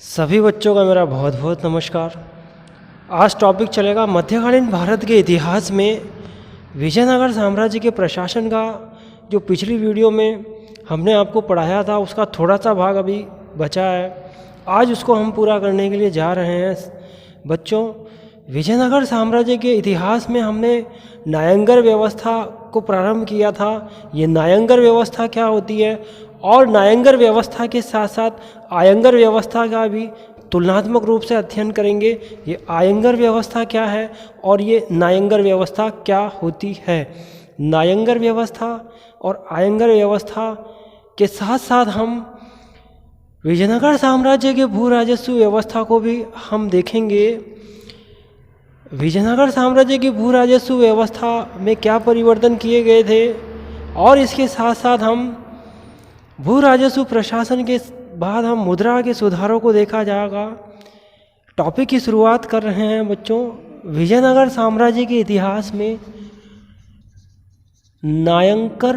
सभी बच्चों का मेरा बहुत बहुत नमस्कार। आज टॉपिक चलेगा मध्यकालीन भारत के इतिहास में विजयनगर साम्राज्य के प्रशासन का। जो पिछली वीडियो में हमने आपको पढ़ाया था उसका थोड़ा सा भाग अभी बचा है, आज उसको हम पूरा करने के लिए जा रहे हैं। बच्चों, विजयनगर साम्राज्य के इतिहास में हमने नायंगर व्यवस्था को प्रारंभ किया था। ये नायंगर व्यवस्था क्या होती है और नायंगर व्यवस्था के साथ साथ आयंगर व्यवस्था का भी तुलनात्मक रूप से अध्ययन करेंगे। ये आयंगर व्यवस्था क्या है और ये नायंगर व्यवस्था क्या होती है। नायंगर व्यवस्था और आयंगर व्यवस्था के साथ साथ हम विजयनगर साम्राज्य के भू राजस्व व्यवस्था को भी हम देखेंगे। विजयनगर साम्राज्य की भू राजस्व व्यवस्था में क्या परिवर्तन किए गए थे और इसके साथ साथ हम भू राजस्व प्रशासन के बाद हम मुद्रा के सुधारों को देखा जाएगा। टॉपिक की शुरुआत कर रहे हैं बच्चों। विजयनगर साम्राज्य के इतिहास में नायंगर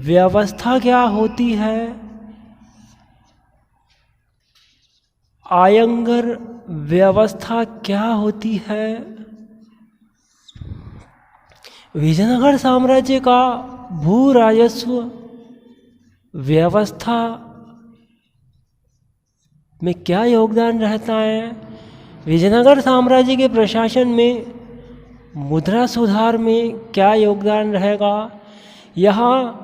व्यवस्था क्या होती है, आयंगर व्यवस्था क्या होती है। विजयनगर साम्राज्य का भू राजस्व व्यवस्था में क्या योगदान रहता है। विजयनगर साम्राज्य के प्रशासन में मुद्रा सुधार में क्या योगदान रहेगा। यहाँ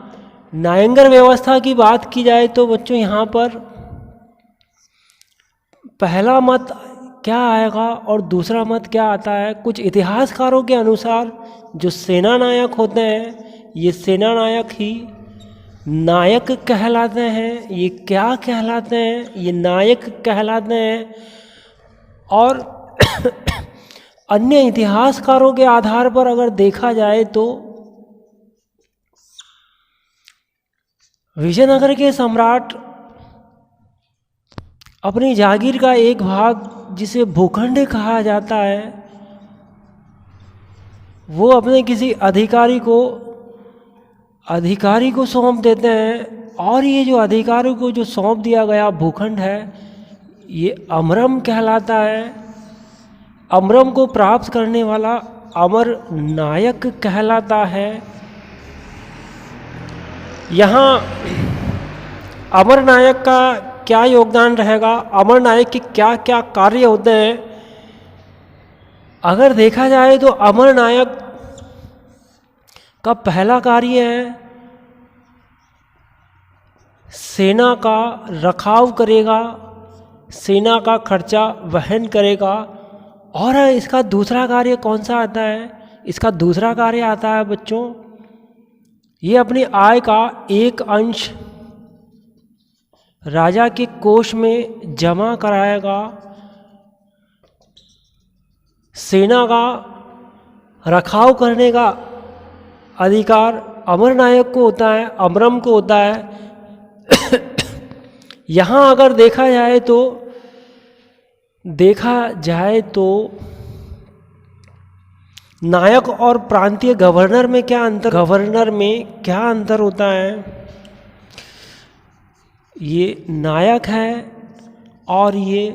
नायंगर व्यवस्था की बात की जाए तो बच्चों यहाँ पर पहला मत क्या आएगा और दूसरा मत क्या आता है। कुछ इतिहासकारों के अनुसार जो सेना नायक होते हैं ये सेना नायक ही नायक कहलाते हैं। ये क्या कहलाते हैं, ये नायक कहलाते हैं। और अन्य इतिहासकारों के आधार पर अगर देखा जाए तो विजयनगर के सम्राट अपनी जागीर का एक भाग जिसे भूखंड कहा जाता है वो अपने किसी अधिकारी को सौंप देते हैं। और ये जो अधिकारी को जो सौंप दिया गया भूखंड है ये अमरम कहलाता है। अमरम को प्राप्त करने वाला अमर नायक कहलाता है। यहाँ अमर नायक का क्या योगदान रहेगा, अमर नायक के क्या क्या कार्य होते हैं। अगर देखा जाए तो अमर नायक का पहला कार्य है सेना का रखाव करेगा, सेना का खर्चा वहन करेगा। और इसका दूसरा कार्य कौन सा आता है, इसका दूसरा कार्य आता है बच्चों ये अपनी आय का एक अंश राजा के कोष में जमा कराएगा। सेना का रखाव करने का अधिकार अमर नायक को होता है, अमरम को होता है। यहाँ अगर देखा जाए तो नायक और प्रांतीय गवर्नर में क्या अंतर होता है। ये नायक है और ये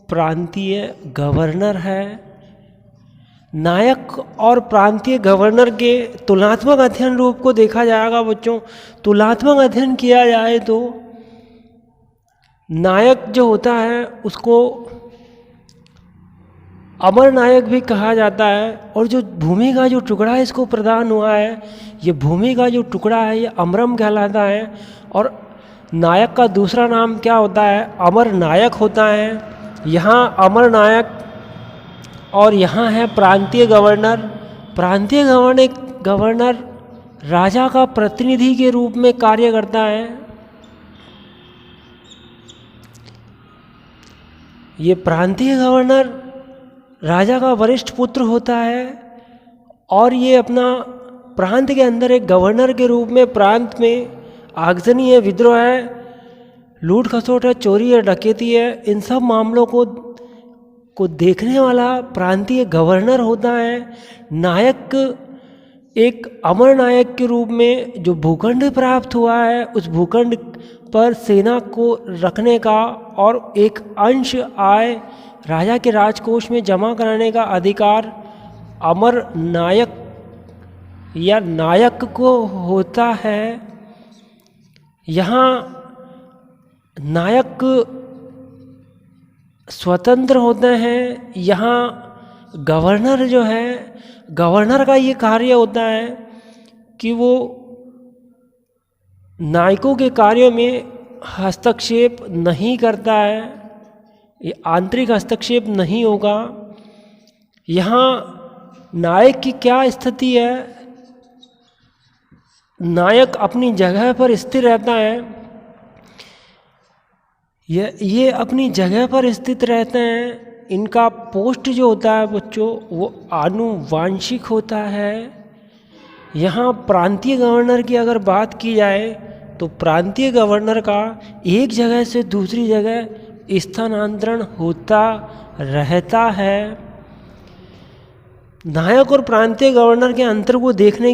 प्रांतीय गवर्नर है। नायक और प्रांतीय गवर्नर के तुलनात्मक अध्ययन रूप को देखा जाएगा बच्चों। तुलनात्मक अध्ययन किया जाए तो नायक जो होता है उसको अमर नायक भी कहा जाता है। और जो भूमि का जो टुकड़ा इसको प्रदान हुआ है ये भूमि का जो टुकड़ा है ये अमरम कहलाता है। और नायक का दूसरा नाम क्या होता है, अमर नायक होता है। यहाँ अमर नायक और यहाँ है प्रांतीय गवर्नर। प्रांतीय गवर्नर राजा का प्रतिनिधि के रूप में कार्य करता है। ये प्रांतीय गवर्नर राजा का वरिष्ठ पुत्र होता है और ये अपना प्रांत के अंदर एक गवर्नर के रूप में प्रांत में आगजनी है, विद्रोह है, लूट खसोट है, चोरी है, डकैती है, इन सब मामलों को देखने वाला प्रांतीय गवर्नर होता है। नायक एक अमर नायक के रूप में जो भूखंड प्राप्त हुआ है, उस भूखंड पर सेना को रखने का और एक अंश आय राजा के राजकोष में जमा कराने का अधिकार अमर नायक या नायक को होता है। यहाँ नायक स्वतंत्र होते हैं। यहाँ गवर्नर जो है, गवर्नर का ये कार्य होता है कि वो नायकों के कार्यों में हस्तक्षेप नहीं करता है, ये आंतरिक हस्तक्षेप नहीं होगा। यहाँ नायक की क्या स्थिति है, नायक अपनी जगह पर स्थिर रहता है, ये अपनी जगह पर स्थित रहते हैं। इनका पोस्ट जो होता है बच्चों वो आनुवांशिक होता है। यहाँ प्रांतीय गवर्नर की अगर बात की जाए तो प्रांतीय गवर्नर का एक जगह से दूसरी जगह स्थानांतरण होता रहता है। नायक और प्रांतीय गवर्नर के अंतर को देखने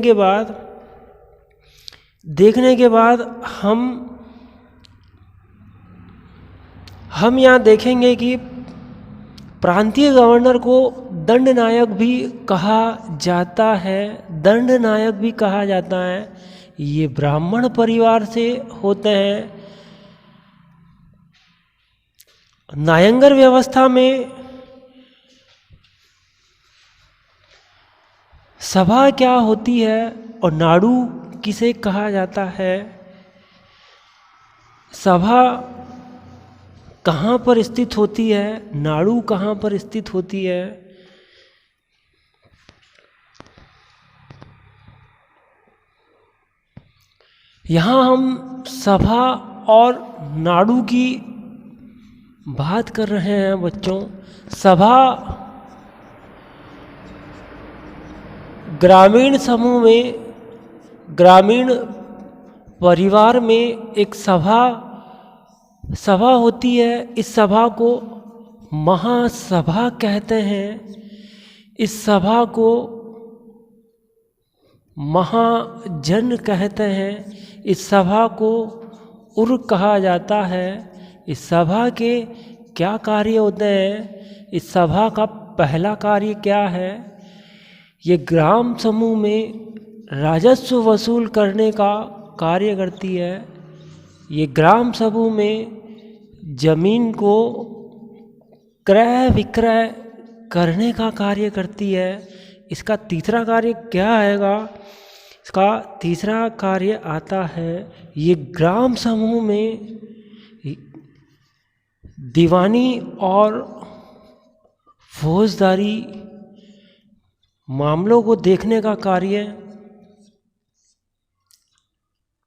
के बाद हम यहाँ देखेंगे कि प्रांतीय गवर्नर को दंड नायक भी कहा जाता है। दंड नायक भी कहा जाता है। ये ब्राह्मण परिवार से होते हैं। नायंगर व्यवस्था में सभा क्या होती है और नाडु किसे कहा जाता है, सभा कहाँ पर स्थित होती है, नाडु कहाँ पर स्थित होती है। यहाँ हम सभा और नाडु की बात कर रहे हैं बच्चों। सभा ग्रामीण समूह में, ग्रामीण परिवार में एक सभा होती है। इस सभा को महासभा कहते हैं। इस सभा को महाजन कहते हैं। इस सभा को उर कहा जाता है। इस सभा के क्या कार्य होते हैं, इस सभा का पहला कार्य क्या है, ये ग्राम समूह में राजस्व वसूल करने का कार्य करती है। ये ग्राम समूह में जमीन को क्रय विक्रय करने का कार्य करती है। इसका तीसरा कार्य क्या आएगा, इसका तीसरा कार्य आता है, ये ग्राम समूह में दीवानी और फौजदारी मामलों को देखने का कार्य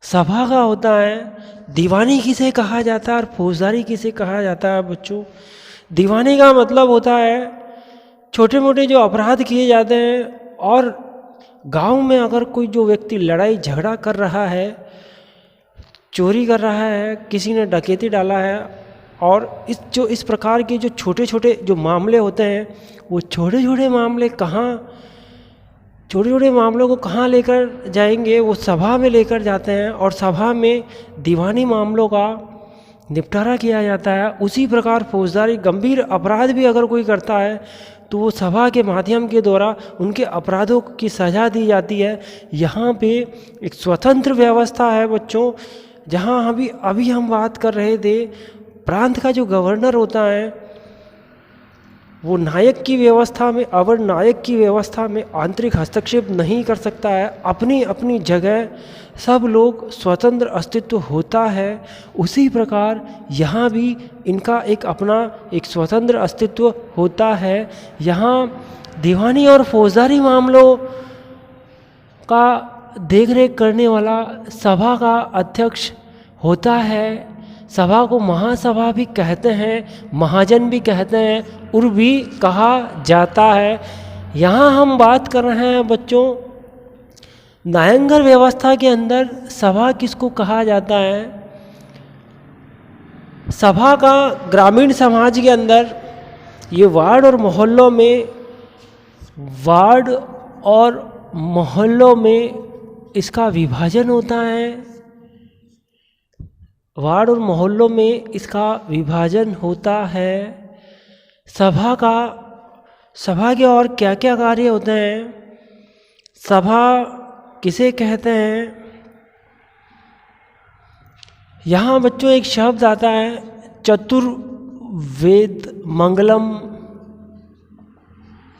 सभा का होता है। दीवानी किसे कहा जाता है और फौजदारी किसे कहा जाता है बच्चों। दीवानी का मतलब होता है छोटे मोटे जो अपराध किए जाते हैं, और गांव में अगर कोई जो व्यक्ति लड़ाई झगड़ा कर रहा है, चोरी कर रहा है, किसी ने डकैती डाला है, और इस प्रकार के जो छोटे छोटे जो मामले होते हैं, वो छोटे छोटे मामलों को कहाँ लेकर जाएंगे, वो सभा में लेकर जाते हैं और सभा में दीवानी मामलों का निपटारा किया जाता है। उसी प्रकार फौजदारी गंभीर अपराध भी अगर कोई करता है तो वो सभा के माध्यम के द्वारा उनके अपराधों की सज़ा दी जाती है। यहाँ पे एक स्वतंत्र व्यवस्था है बच्चों। जहाँ अभी हम बात कर रहे थे, प्रांत का जो गवर्नर होता है वो नायक की व्यवस्था में, अवर नायक की व्यवस्था में आंतरिक हस्तक्षेप नहीं कर सकता है। अपनी अपनी जगह सब लोग स्वतंत्र अस्तित्व होता है। उसी प्रकार यहाँ भी इनका एक अपना एक स्वतंत्र अस्तित्व होता है। यहाँ दीवानी और फौजदारी मामलों का देखरेख करने वाला सभा का अध्यक्ष होता है। सभा को महासभा भी कहते हैं, महाजन भी कहते हैं, उर भी कहा जाता है। यहाँ हम बात कर रहे हैं बच्चों, नायंगर व्यवस्था के अंदर सभा किसको कहा जाता है। सभा का ग्रामीण समाज के अंदर ये वार्ड और मोहल्लों में वार्ड और मोहल्लों में इसका विभाजन होता है, वार्ड और मोहल्लों में इसका विभाजन होता है। सभा के और क्या क्या कार्य होते हैं? सभा किसे कहते हैं? यहाँ बच्चों एक शब्द आता है चतुर्वेद मंगलम।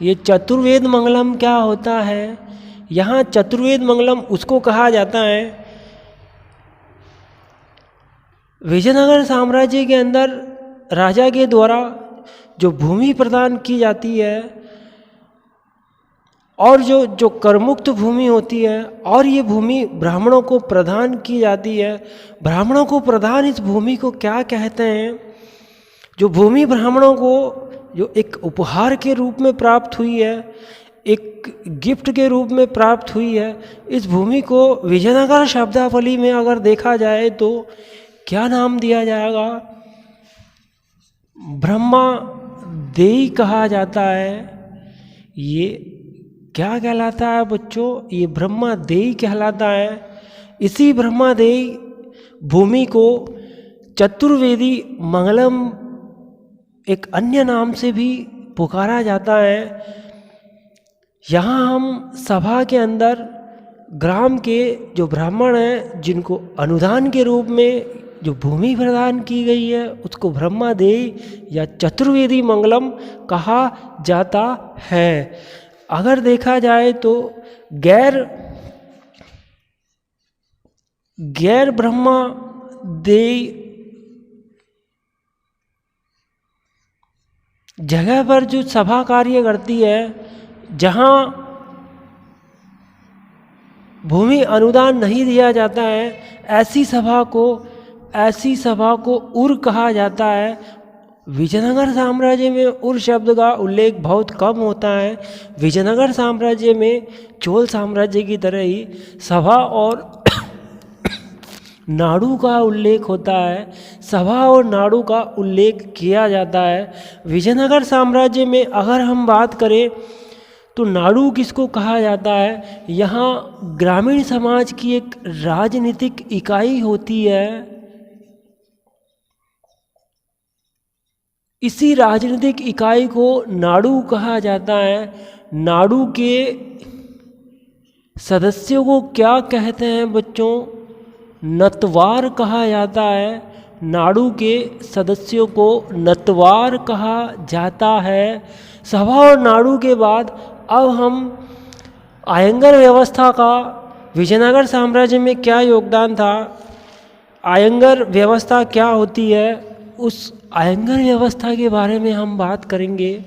ये चतुर्वेद मंगलम क्या होता है? यहाँ चतुर्वेद मंगलम उसको कहा जाता है, विजयनगर साम्राज्य के अंदर राजा के द्वारा जो भूमि प्रदान की जाती है और जो करमुक्त भूमि होती है, और ये भूमि ब्राह्मणों को प्रदान की जाती है। ब्राह्मणों को प्रदान इस भूमि को क्या कहते हैं? जो भूमि ब्राह्मणों को जो एक उपहार के रूप में प्राप्त हुई है, एक गिफ्ट के रूप में प्राप्त हुई है, इस भूमि को विजयनगर शब्दावली में अगर देखा जाए तो क्या नाम दिया जाएगा? ब्रह्मा देई कहा जाता है। ये क्या कहलाता है बच्चों? ये ब्रह्मा देई कहलाता है। इसी ब्रह्मा देई भूमि को चतुर्वेदी मंगलम एक अन्य नाम से भी पुकारा जाता है। यहाँ हम सभा के अंदर ग्राम के जो ब्राह्मण हैं, जिनको अनुदान के रूप में जो भूमि प्रदान की गई है, उसको ब्रह्मादेय या चतुर्वेदी मंगलम कहा जाता है। अगर देखा जाए तो गैर ब्रह्मादेय जगह पर जो सभा कार्य करती है, जहाँ भूमि अनुदान नहीं दिया जाता है, ऐसी सभा को उर कहा जाता है। विजयनगर साम्राज्य में उर शब्द का उल्लेख बहुत कम होता है। विजयनगर साम्राज्य में चोल साम्राज्य की तरह ही सभा और नाड़ू का उल्लेख होता है। सभा और नाड़ू का उल्लेख किया जाता है। विजयनगर साम्राज्य में अगर हम बात करें तो नाड़ू किसको कहा जाता है? यहाँ ग्रामीण समाज की एक राजनीतिक इकाई होती है। इसी राजनीतिक इकाई को नाड़ू कहा जाता है। नाड़ू के सदस्यों को क्या कहते हैं बच्चों? नतवार कहा जाता है। नाड़ू के सदस्यों को नतवार कहा जाता है। सभा और नाड़ू के बाद अब हम आयंगर व्यवस्था का विजयनगर साम्राज्य में क्या योगदान था, आयंगर व्यवस्था क्या होती है, उस आयंगर व्यवस्था के बारे में हम बात करेंगे।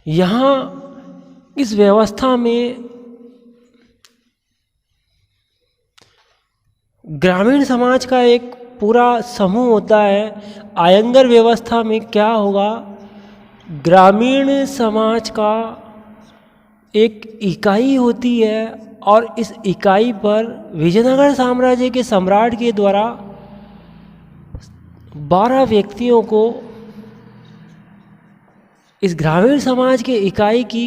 यहाँ इस व्यवस्था में ग्रामीण समाज का एक पूरा समूह होता है। आयंगर व्यवस्था में क्या होगा? ग्रामीण समाज का एक इकाई होती है और इस इकाई पर विजयनगर साम्राज्य के सम्राट के द्वारा 12 व्यक्तियों को इस ग्रामीण समाज के इकाई की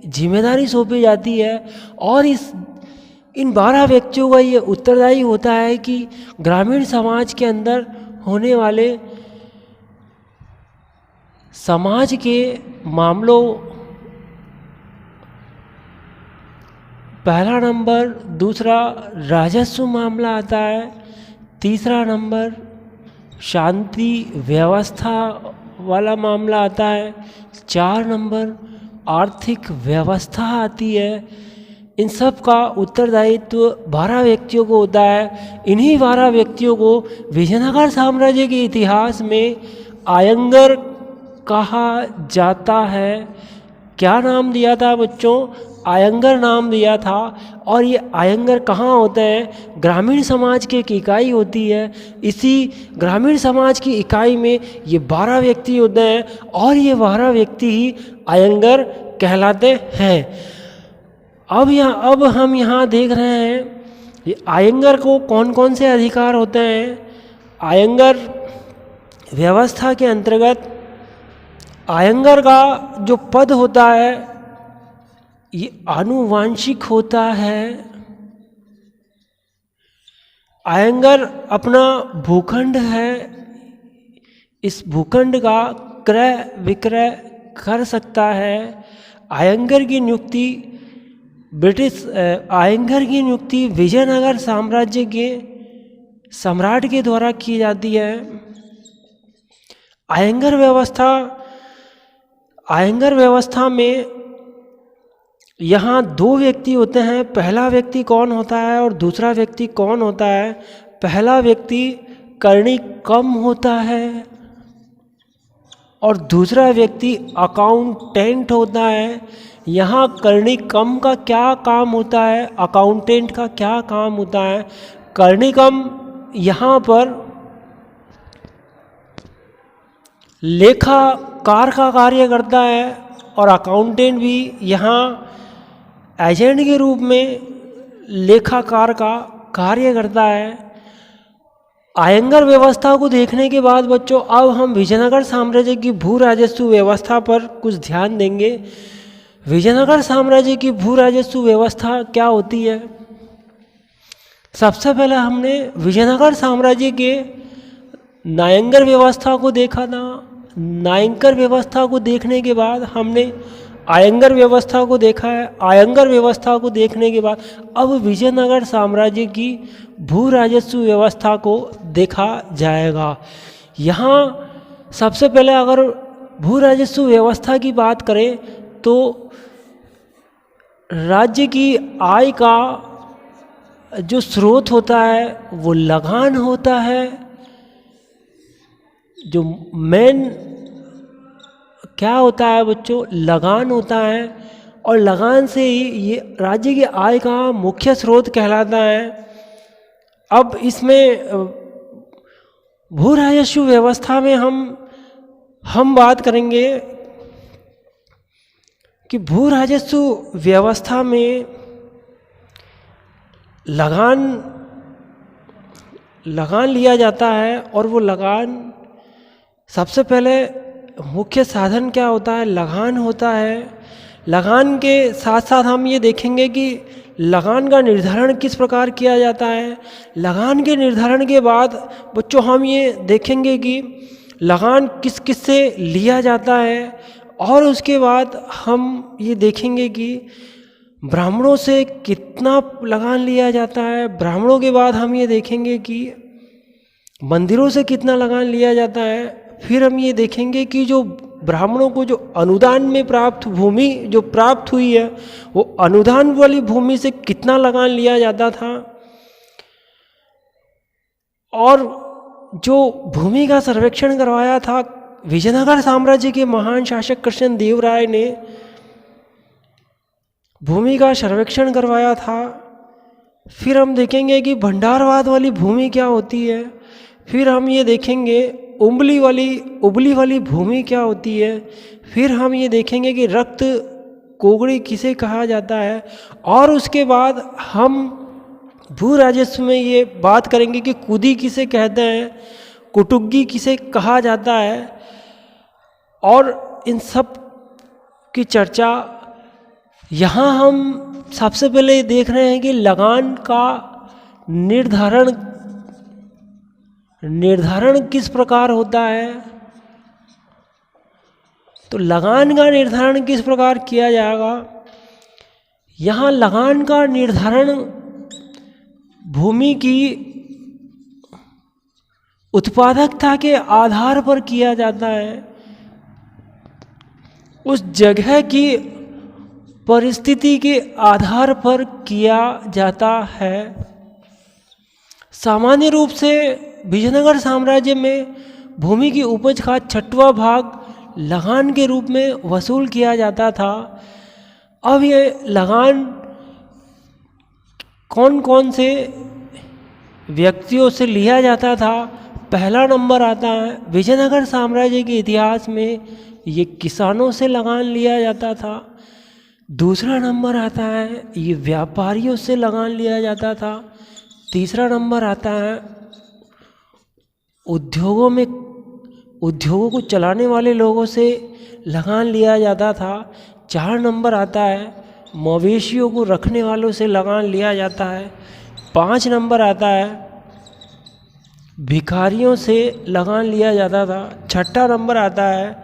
जिम्मेदारी सौंपी जाती है और इन 12 व्यक्तियों का ये उत्तरदायी होता है कि ग्रामीण समाज के अंदर होने वाले समाज के मामलों, पहला नंबर, दूसरा राजस्व मामला आता है, तीसरा नंबर शांति व्यवस्था वाला मामला आता है, 4 नंबर आर्थिक व्यवस्था आती है। इन सब का उत्तरदायित्व 12 व्यक्तियों को होता है। इन्हीं 12 व्यक्तियों को विजयनगर साम्राज्य के इतिहास में आयंगर कहा जाता है। क्या नाम दिया था बच्चों? आयंगर नाम दिया था। और ये आयंगर कहाँ होते हैं? ग्रामीण समाज की एक इकाई होती है। इसी ग्रामीण समाज की इकाई में ये 12 व्यक्ति होते हैं और ये 12 व्यक्ति ही आयंगर कहलाते हैं। अब हम यहाँ देख रहे हैं ये आयंगर को कौन कौन से अधिकार होते हैं। आयंगर व्यवस्था के अंतर्गत आयंगर का जो पद होता है ये आनुवांशिक होता है। आयंगर अपना भूखंड है, इस भूखंड का क्रय विक्रय कर सकता है। आयंगर की नियुक्ति आयंगर की नियुक्ति विजयनगर साम्राज्य के सम्राट के द्वारा की जाती है। आयंगर व्यवस्था में यहाँ दो व्यक्ति होते हैं। पहला व्यक्ति कौन होता है और दूसरा व्यक्ति कौन होता है? पहला व्यक्ति करणी कम होता है और दूसरा व्यक्ति अकाउंटेंट होता है। यहाँ करणी कम का क्या काम होता है, अकाउंटेंट का क्या काम होता है? करणी कम यहाँ पर लेखाकार का कार्य करता है और अकाउंटेंट भी यहाँ एजेंट के रूप में लेखाकार का कार्य करता है। आयंगर व्यवस्था को देखने के बाद बच्चों अब हम विजयनगर साम्राज्य की भू राजस्व व्यवस्था पर कुछ ध्यान देंगे। विजयनगर साम्राज्य की भू राजस्व व्यवस्था क्या होती है? सबसे पहले हमने विजयनगर साम्राज्य के नायंगर व्यवस्था को देखा था। नायंगर व्यवस्था को देखने के बाद हमने आयंगर व्यवस्था को देखा है। आयंगर व्यवस्था को देखने के बाद अब विजयनगर साम्राज्य की भू राजस्व व्यवस्था को देखा जाएगा। यहाँ सबसे पहले अगर भू राजस्व व्यवस्था की बात करें तो राज्य की आय का जो स्रोत होता है वो लगान होता है। जो मेन क्या होता है बच्चों? लगान होता है और लगान से ही ये राज्य की आय का मुख्य स्रोत कहलाता है। अब इसमें भू राजस्व व्यवस्था में हम बात करेंगे कि भू राजस्व व्यवस्था में लगान लिया जाता है और वो लगान सबसे पहले मुख्य साधन क्या होता है? लगान होता है। लगान के साथ साथ हम ये देखेंगे कि लगान का निर्धारण किस प्रकार किया जाता है। लगान के निर्धारण के बाद बच्चों हम ये देखेंगे कि लगान किस किस से लिया जाता है और उसके बाद हम ये देखेंगे कि ब्राह्मणों से कितना लगान लिया जाता है। ब्राह्मणों के बाद हम ये देखेंगे कि मंदिरों से कितना लगान लिया जाता है। फिर हम ये देखेंगे कि जो ब्राह्मणों को जो अनुदान में प्राप्त भूमि जो प्राप्त हुई है वो अनुदान वाली भूमि से कितना लगान लिया जाता था। और जो भूमि का सर्वेक्षण करवाया था विजयनगर साम्राज्य के महान शासक कृष्णदेव राय ने भूमि का सर्वेक्षण करवाया था। फिर हम देखेंगे कि भंडारवाद वाली भूमि क्या होती है। फिर हम ये देखेंगे उबली वाली भूमि क्या होती है। फिर हम ये देखेंगे कि रक्त कोगड़ी किसे कहा जाता है। और उसके बाद हम भू राजस्व में ये बात करेंगे कि कुदी किसे कहते हैं, कुटुग्गी किसे कहा जाता है। और इन सब की चर्चा यहाँ हम सबसे पहले देख रहे हैं कि लगान का निर्धारण किस प्रकार होता है। तो लगान का निर्धारण किस प्रकार किया जाएगा? यहाँ लगान का निर्धारण भूमि की उत्पादकता के आधार पर किया जाता है। उस जगह की परिस्थिति के आधार पर किया जाता है। सामान्य रूप से विजयनगर साम्राज्य में भूमि की उपज का 6वां भाग लगान के रूप में वसूल किया जाता था। अब ये लगान कौन कौन से व्यक्तियों से लिया जाता था? पहला नंबर आता है विजयनगर साम्राज्य के इतिहास में ये किसानों से लगान लिया जाता था। दूसरा नंबर आता है ये व्यापारियों से लगान लिया जाता था। तीसरा नंबर आता है उद्योगों को चलाने वाले लोगों से लगान लिया जाता था। 4 नंबर आता है मवेशियों को रखने वालों से लगान लिया जाता है। 5 नंबर आता है भिखारियों से लगान लिया जाता था। 6ठा नंबर आता है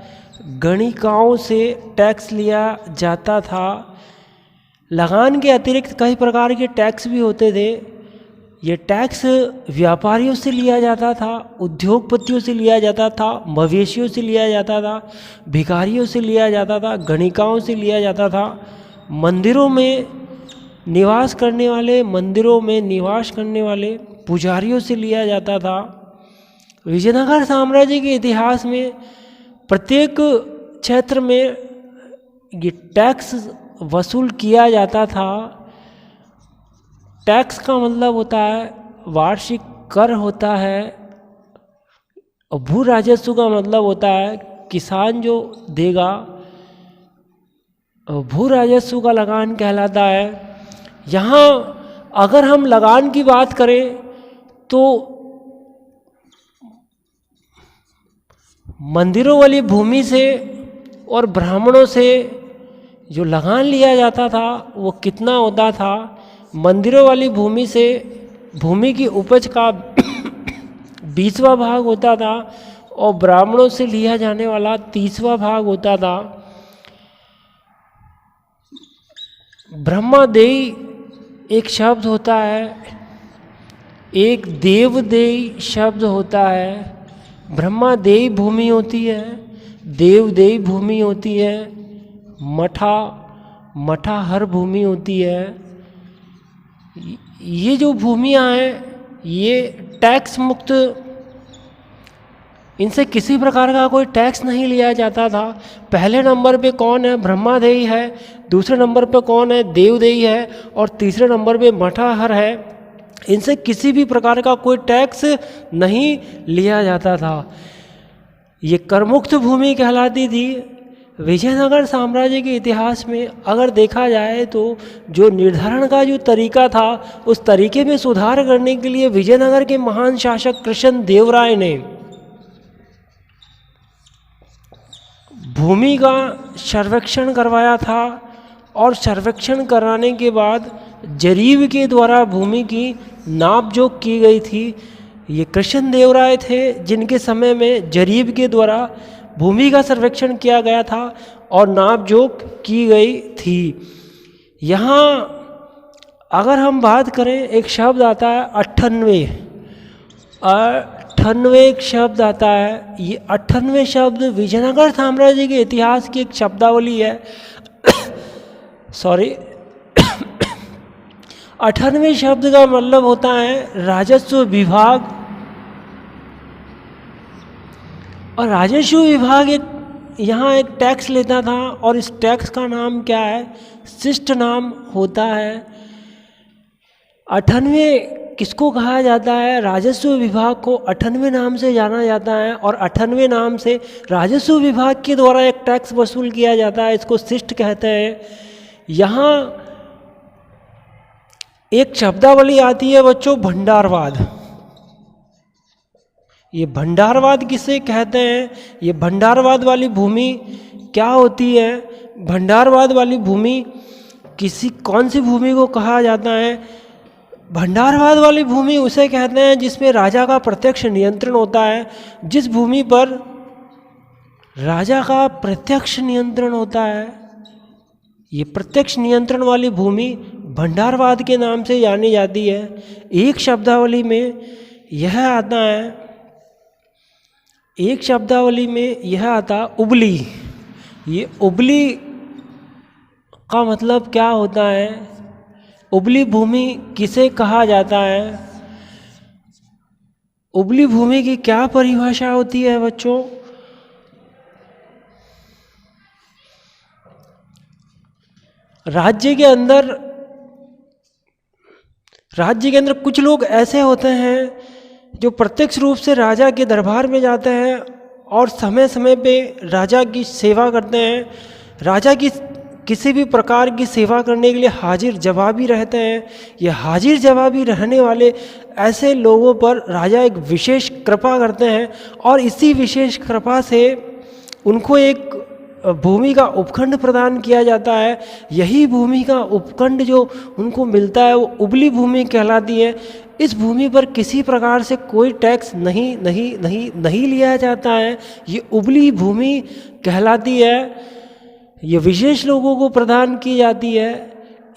गणिकाओं से टैक्स लिया जाता था। लगान के अतिरिक्त कई प्रकार के टैक्स भी होते थे। ये टैक्स व्यापारियों से लिया जाता था, उद्योगपतियों से लिया जाता था, मवेशियों से लिया जाता था, भिखारियों से लिया जाता था, गणिकाओं से लिया जाता था, मंदिरों में निवास करने वाले पुजारियों से लिया जाता था। विजयनगर साम्राज्य के इतिहास में प्रत्येक क्षेत्र में ये टैक्स वसूल किया जाता था। टैक्स का मतलब होता है वार्षिक कर होता है, और भू राजस्व का मतलब होता है किसान जो देगा, भू राजस्व का लगान कहलाता है। यहाँ अगर हम लगान की बात करें तो मंदिरों वाली भूमि से और ब्राह्मणों से जो लगान लिया जाता था वो कितना होता था। मंदिरों वाली भूमि से भूमि की उपज का 20वां भाग होता था और ब्राह्मणों से लिया जाने वाला 30वां भाग होता था। ब्रह्मादेयी एक शब्द होता है, एक देवदेयी शब्द होता है। ब्रह्मादेयी भूमि होती है, देवदेयी भूमि होती है, मठा हर भूमि होती है। ये जो भूमियाँ हैं ये टैक्स मुक्त, इनसे किसी प्रकार का कोई टैक्स नहीं लिया जाता था। पहले नंबर पे कौन है? ब्रह्मादेयी है, दूसरे नंबर पे कौन है? देवदेयी है, और तीसरे नंबर पे मठाहर है। इनसे किसी भी प्रकार का कोई टैक्स नहीं लिया जाता था। ये करमुक्त भूमि कहलाती थी। विजयनगर साम्राज्य के इतिहास में अगर देखा जाए तो जो निर्धारण का जो तरीका था उस तरीके में सुधार करने के लिए विजयनगर के महान शासक कृष्ण देव राय ने भूमि का सर्वेक्षण करवाया था, और सर्वेक्षण कराने के बाद जरीब के द्वारा भूमि की नापजोख की गई थी। ये कृष्ण देव राय थे जिनके समय में जरीब के द्वारा भूमि का सर्वेक्षण किया गया था और नापजोख की गई थी। यहाँ अगर हम बात करें, एक शब्द आता है 98 एक शब्द आता है। ये 98 शब्द विजयनगर साम्राज्य के इतिहास की एक शब्दावली है। सॉरी 98 शब्द का मतलब होता है राजस्व विभाग, और राजस्व विभाग यहाँ एक टैक्स लेता था, और इस टैक्स का नाम क्या है? शिष्ट नाम होता है। 98 किसको कहा जाता है? राजस्व विभाग को 98 नाम से जाना जाता है, और 98 नाम से राजस्व विभाग के द्वारा एक टैक्स वसूल किया जाता है। इसको शिष्ट कहते हैं। यहाँ एक शब्दावली आती है बच्चों, भंडारवाद। ये भंडारवाद किसे कहते हैं? ये भंडारवाद वाली भूमि क्या होती है? भंडारवाद वाली भूमि कौन सी भूमि को कहा जाता है? भंडारवाद वाली भूमि उसे कहते हैं जिसमें राजा का प्रत्यक्ष नियंत्रण होता है। जिस भूमि पर राजा का प्रत्यक्ष नियंत्रण होता है, ये प्रत्यक्ष नियंत्रण वाली भूमि भंडारवाद के नाम से जानी जाती है। एक शब्दावली में यह आता है, उबली। ये उबली का मतलब क्या होता है? उबली भूमि किसे कहा जाता है? उबली भूमि की क्या परिभाषा होती है बच्चों? राज्य के अंदर कुछ लोग ऐसे होते हैं जो प्रत्यक्ष रूप से राजा के दरबार में जाते हैं और समय समय पे राजा की सेवा करते हैं। राजा की किसी भी प्रकार की सेवा करने के लिए हाजिर जवाबी रहते हैं। ये हाजिर जवाबी रहने वाले ऐसे लोगों पर राजा एक विशेष कृपा करते हैं, और इसी विशेष कृपा से उनको एक भूमि का उपखंड प्रदान किया जाता है। यही भूमि का उपखंड जो उनको मिलता है वो उबली भूमि कहलाती है। इस भूमि पर किसी प्रकार से कोई टैक्स नहीं लिया जाता है। ये उबली भूमि कहलाती है। ये विशेष लोगों को प्रदान की जाती है।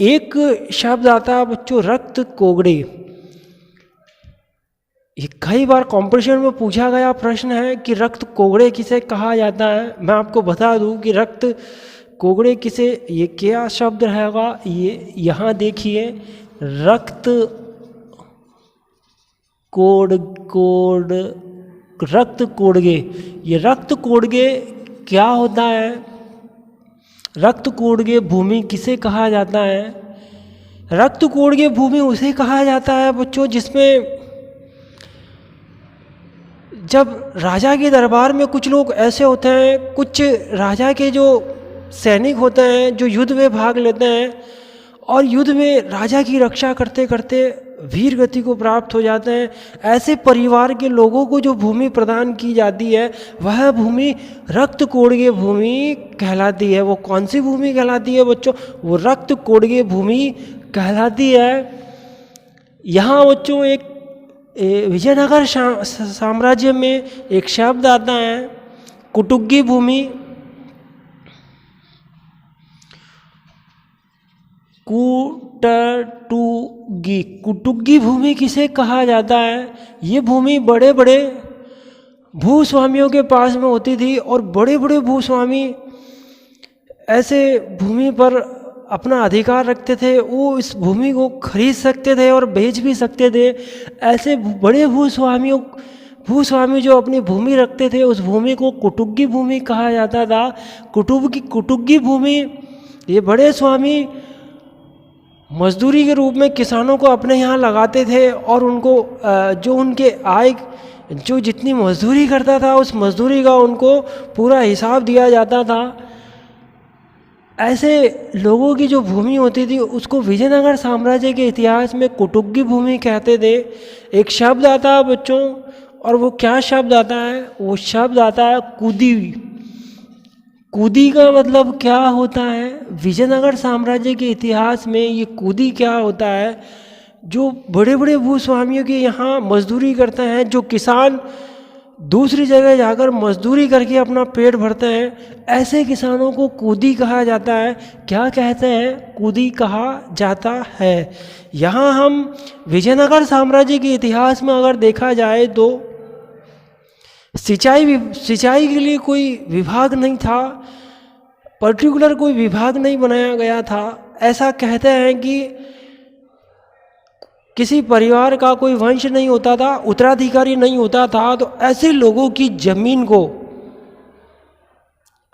एक शब्द आता है बच्चों, रक्त कोगड़े। ये कई बार कंपटीशन में पूछा गया प्रश्न है कि रक्त कोगड़े किसे कहा जाता है। मैं आपको बता दूं कि रक्त कोगड़े किसे, ये क्या शब्द रहेगा, ये यहाँ देखिए, रक्त रक्त कोड़गे। ये रक्त कोड़गे क्या होता है? रक्त कोड़गे भूमि किसे कहा जाता है? रक्त कोड़गे भूमि उसे कहा जाता है बच्चों जिसमें जब राजा के दरबार में कुछ लोग ऐसे होते हैं, कुछ राजा के जो सैनिक होते हैं जो युद्ध में भाग लेते हैं और युद्ध में राजा की रक्षा करते करते वीर गति को प्राप्त हो जाते हैं, ऐसे परिवार के लोगों को जो भूमि प्रदान की जाती है वह भूमि रक्त कोड़गे भूमि कहलाती है। वो कौन सी भूमि कहलाती है बच्चों? वो रक्त कोड़गे भूमि कहलाती है। यहाँ बच्चों एक विजयनगर साम्राज्य में एक शब्द आता है कुटुग्गी भूमि। कुटुग्गी भूमि किसे कहा जाता है? ये भूमि बड़े बड़े भूस्वामियों के पास में होती थी और बड़े बड़े भूस्वामी ऐसे भूमि पर अपना अधिकार रखते थे। वो इस भूमि को खरीद सकते थे और बेच भी सकते थे। ऐसे बड़े भूस्वामी जो अपनी भूमि रखते थे उस भूमि को कुटुग्गी भूमि कहा जाता था। कुटुग्गी भूमि, ये बड़े स्वामी मजदूरी के रूप में किसानों को अपने यहाँ लगाते थे और उनको जो उनके आय जो जितनी मजदूरी करता था उस मजदूरी का उनको पूरा हिसाब दिया जाता था। ऐसे लोगों की जो भूमि होती थी उसको विजयनगर साम्राज्य के इतिहास में कुटुग्गी भूमि कहते थे। एक शब्द आता है बच्चों, और वो क्या शब्द आता है? वो शब्द आता है कूदी। कूदी का मतलब क्या होता है? विजयनगर साम्राज्य के इतिहास में ये कूदी क्या होता है? जो बड़े बड़े भूस्वामियों के यहाँ मजदूरी करते हैं, जो किसान दूसरी जगह जाकर मजदूरी करके अपना पेट भरते हैं, ऐसे किसानों को कूदी कहा जाता है। क्या कहते हैं? कूदी कहा जाता है। यहाँ हम विजयनगर साम्राज्य के इतिहास में अगर देखा जाए तो सिंचाई के लिए कोई विभाग नहीं था, पर्टिकुलर कोई विभाग नहीं बनाया गया था। ऐसा कहते हैं कि किसी परिवार का कोई वंश नहीं होता था, उत्तराधिकारी नहीं होता था, तो ऐसे लोगों की जमीन को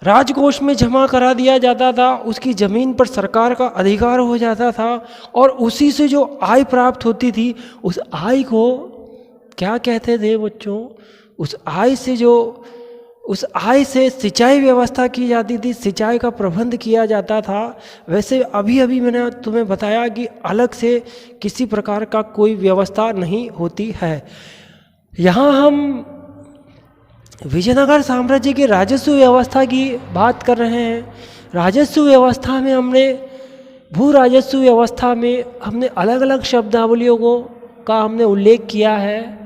राजकोष में जमा करा दिया जाता था। उसकी ज़मीन पर सरकार का अधिकार हो जाता था और उसी से जो आय प्राप्त होती थी उस आय को क्या कहते थे बच्चों? उस आय से सिंचाई व्यवस्था की जाती थी, सिंचाई का प्रबंध किया जाता था। वैसे अभी मैंने तुम्हें बताया कि अलग से किसी प्रकार का कोई व्यवस्था नहीं होती है। यहाँ हम विजयनगर साम्राज्य की राजस्व व्यवस्था की बात कर रहे हैं। राजस्व व्यवस्था में भू राजस्व व्यवस्था में हमने अलग अलग शब्दावलियों का हमने उल्लेख किया है।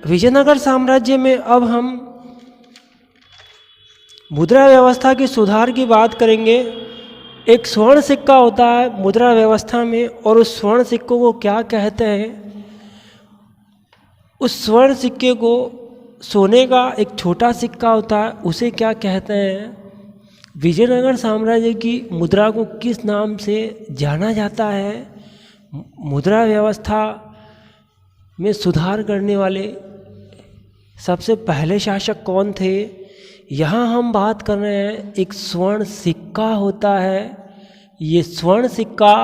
विजयनगर साम्राज्य में अब हम मुद्रा व्यवस्था की सुधार की बात करेंगे। एक स्वर्ण सिक्का होता है मुद्रा व्यवस्था में, और उस स्वर्ण सिक्कों को क्या कहते हैं? उस स्वर्ण सिक्के को, सोने का एक छोटा सिक्का होता है, उसे क्या कहते हैं? विजयनगर साम्राज्य की मुद्रा को किस नाम से जाना जाता है? मुद्रा व्यवस्था में सुधार करने वाले सबसे पहले शासक कौन थे? यहाँ हम बात कर रहे हैं, एक स्वर्ण सिक्का होता है। ये स्वर्ण सिक्का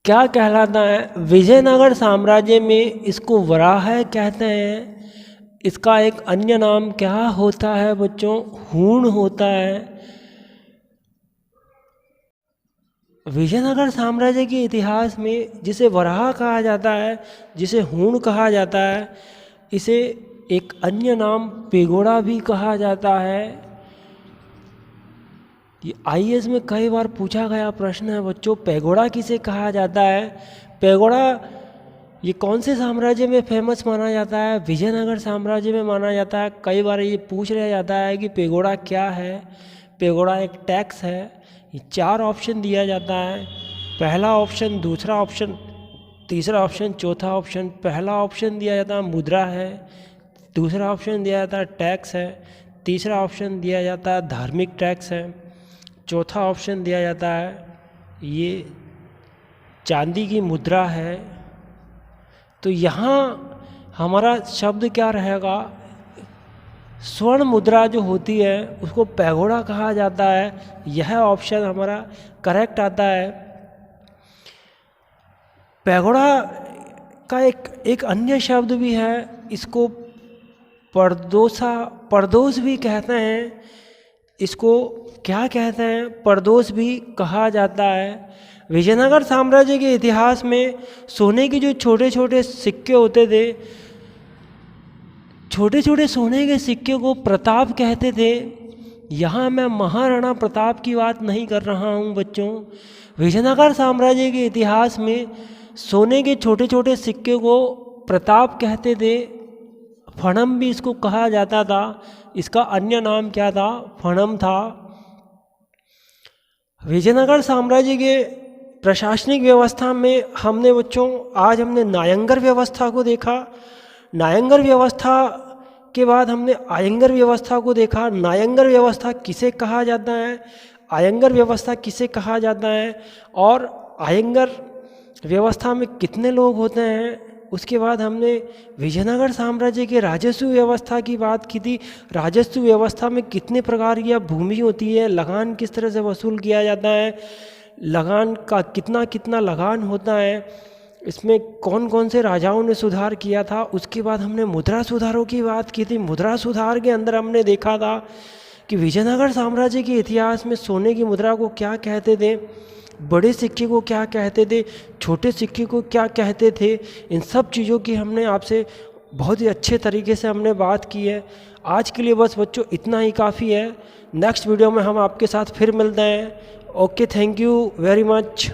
क्या कहलाता है? विजयनगर साम्राज्य में इसको वराह कहते हैं। इसका एक अन्य नाम क्या होता है बच्चों? हूण होता है। विजयनगर साम्राज्य के इतिहास में जिसे वराह कहा जाता है, जिसे हूण कहा जाता है, इसे एक अन्य नाम पेगोड़ा भी कहा जाता है। ये आईएएस में कई बार पूछा गया प्रश्न है बच्चों, पैगोडा किसे कहा जाता है? पैगोडा ये कौन से साम्राज्य में फेमस माना जाता है? विजयनगर साम्राज्य में माना जाता है। कई बार ये पूछ लिया जाता है कि पैगोडा क्या है। पैगोडा एक टैक्स है। ये 4 ऑप्शन दिया जाता है, पहला ऑप्शन, दूसरा ऑप्शन, तीसरा ऑप्शन, चौथा ऑप्शन। पहला ऑप्शन दिया जाता है मुद्रा है, दूसरा ऑप्शन दिया जाता है टैक्स है, तीसरा ऑप्शन दिया जाता है धार्मिक टैक्स है, चौथा ऑप्शन दिया जाता है ये चांदी की मुद्रा है। तो यहाँ हमारा शब्द क्या रहेगा? स्वर्ण मुद्रा जो होती है उसको पैगोडा कहा जाता है। यह ऑप्शन हमारा करेक्ट आता है। पैगोडा का एक अन्य शब्द भी है, इसको परदोस भी कहते हैं। इसको क्या कहते हैं? परदोस भी कहा जाता है। विजयनगर साम्राज्य के इतिहास में सोने के जो छोटे छोटे सिक्के होते थे, छोटे छोटे सोने के सिक्के को प्रताप कहते थे। यहाँ मैं महाराणा प्रताप की बात नहीं कर रहा हूँ बच्चों। विजयनगर साम्राज्य के इतिहास में सोने के छोटे छोटे सिक्के को प्रताप कहते थे। फणम भी इसको कहा जाता था। इसका अन्य नाम क्या था? फणम था। विजयनगर साम्राज्य के प्रशासनिक व्यवस्था में हमने बच्चों आज हमने नायंगर व्यवस्था को देखा। नायंगर व्यवस्था के बाद हमने आयंगर व्यवस्था को देखा। नायंगर व्यवस्था किसे कहा जाता है, आयंगर व्यवस्था किसे कहा जाता है, और आयंगर व्यवस्था में कितने लोग होते हैं। उसके बाद हमने विजयनगर साम्राज्य के राजस्व व्यवस्था की बात की थी। राजस्व व्यवस्था में कितने प्रकार की भूमि होती है, लगान किस तरह से वसूल किया जाता है, लगान का कितना कितना लगान होता है, इसमें कौन कौन से राजाओं ने सुधार किया था। उसके बाद हमने मुद्रा सुधारों की बात की थी। मुद्रा सुधार के अंदर हमने देखा था कि विजयनगर साम्राज्य के इतिहास में सोने की मुद्रा को क्या कहते थे, बड़े सिक्के को क्या कहते थे, छोटे सिक्के को क्या कहते थे। इन सब चीज़ों की हमने आपसे बहुत ही अच्छे तरीके से हमने बात की है। आज के लिए बस बच्चों इतना ही काफ़ी है। नेक्स्ट वीडियो में हम आपके साथ फिर मिलते हैं। Okay, thank you very much.